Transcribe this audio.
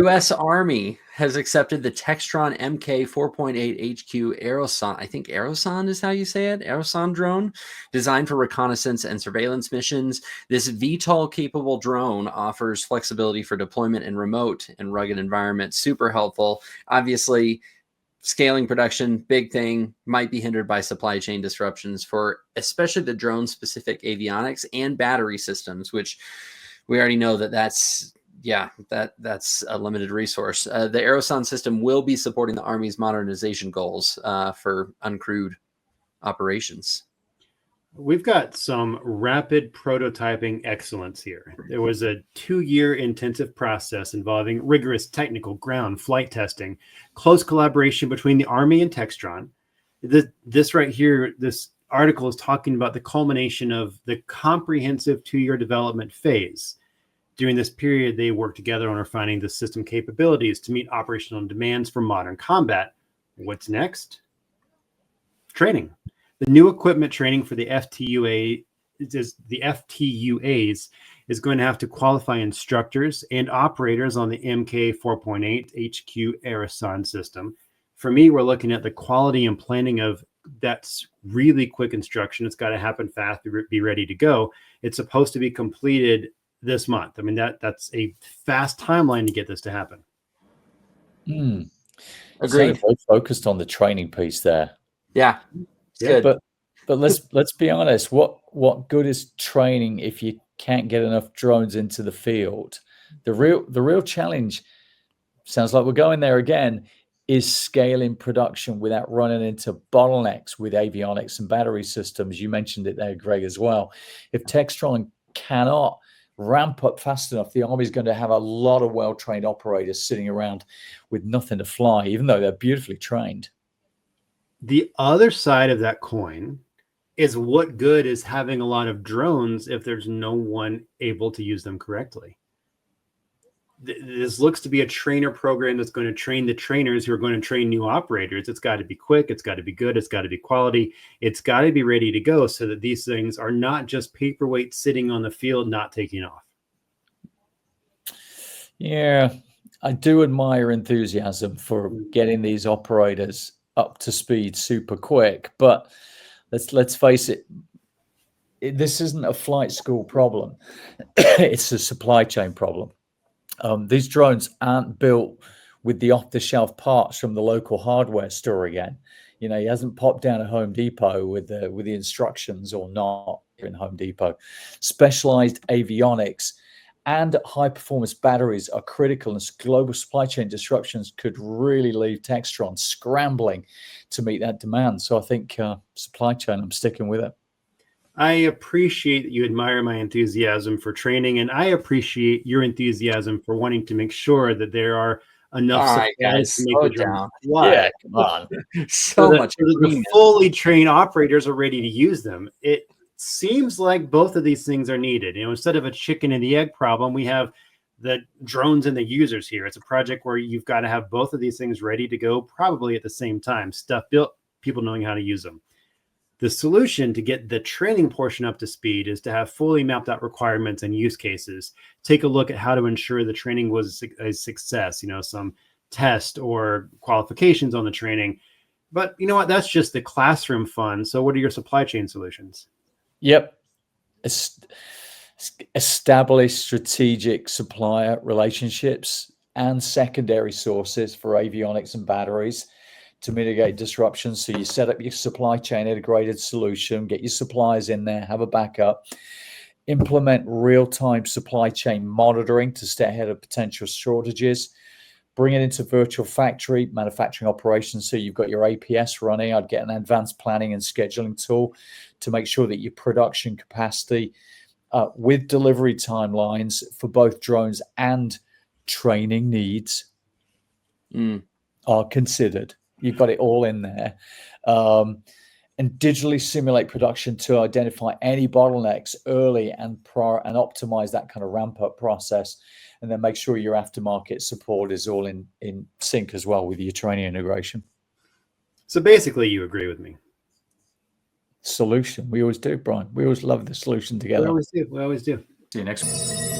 U.S. Army has accepted the Textron MK 4.8 HQ Aerosonde. I think Aerosonde is how you say it. Aerosonde drone, designed for reconnaissance and surveillance missions. This VTOL capable drone offers flexibility for deployment in remote and rugged environments. Super helpful. Obviously, scaling production, big thing, might be hindered by supply chain disruptions for especially the drone specific avionics and battery systems, which we already know that's a limited resource. The Aerosonde system will be supporting the Army's modernization goals for uncrewed operations. We've got some rapid prototyping excellence here. There was a 2-year intensive process involving rigorous technical ground flight testing, close collaboration between the Army and Textron. This right here, this article is talking about the culmination of the comprehensive 2-year development phase. During this period, they worked together on refining the system capabilities to meet operational demands for modern combat. What's next? Training. The new equipment training for the FTUAs is going to have to qualify instructors and operators on the MK 4.8 HQ Aerosonde system. For me, we're looking at the quality and planning of that's really quick instruction. It's got to happen fast, be ready to go. It's supposed to be completed this month. I mean, that's a fast timeline to get this to happen. Agreed. So focused on the training piece there. Yeah. Good. But let's be honest. What good is training if you can't get enough drones into the field? The real challenge, sounds like we're going there again, is scaling production without running into bottlenecks with avionics and battery systems. You mentioned it there, Greg, as well. If Textron cannot ramp up fast enough, the Army's going to have a lot of well-trained operators sitting around with nothing to fly, even though they're beautifully trained. The other side of that coin is what good is having a lot of drones if there's no one able to use them correctly? This looks to be a trainer program that's going to train the trainers who are going to train new operators. It's got to be quick. It's got to be good. It's got to be quality. It's got to be ready to go so that these things are not just paperweight sitting on the field, not taking off. Yeah, I do admire enthusiasm for getting these operators up to speed super quick, but let's face it, this isn't a flight school problem. It's a supply chain problem. These drones aren't built with the off-the-shelf parts from the local hardware store again. You know, he hasn't popped down at Home Depot with the instructions or not in Home Depot. Specialized avionics and high-performance batteries are critical, and global supply chain disruptions could really leave Textron scrambling to meet that demand. So I think supply chain, I'm sticking with it. I appreciate that you admire my enthusiasm for training, and I appreciate your enthusiasm for wanting to make sure that there are enough supplies to make the drone fly. Yeah, come on. so much. The fully trained operators are ready to use them. It seems like both of these things are needed. You know, instead of a chicken and the egg problem, we have the drones and the users here. It's a project where you've got to have both of these things ready to go, probably at the same time. Stuff built, people knowing how to use them. The solution to get the training portion up to speed is to have fully mapped out requirements and use cases. Take a look at how to ensure the training was a success, you know, some test or qualifications on the training. But you know what? That's just the classroom fun. So what are your supply chain solutions? Yep. Establish strategic supplier relationships and secondary sources for avionics and batteries to mitigate disruptions. So you set up your supply chain integrated solution, get your suppliers in there, have a backup, implement real-time supply chain monitoring to stay ahead of potential shortages, bring it into virtual factory manufacturing operations. So you've got your APS running. I'd get an advanced planning and scheduling tool to make sure that your production capacity with delivery timelines for both drones and training needs are considered. You've got it all in there. And digitally simulate production to identify any bottlenecks early and optimize that kind of ramp-up process. And then make sure your aftermarket support is all in sync as well with your training integration. So basically, you agree with me. Solution. We always do, Brian. We always love the solution together. We always do. We always do. See you next week.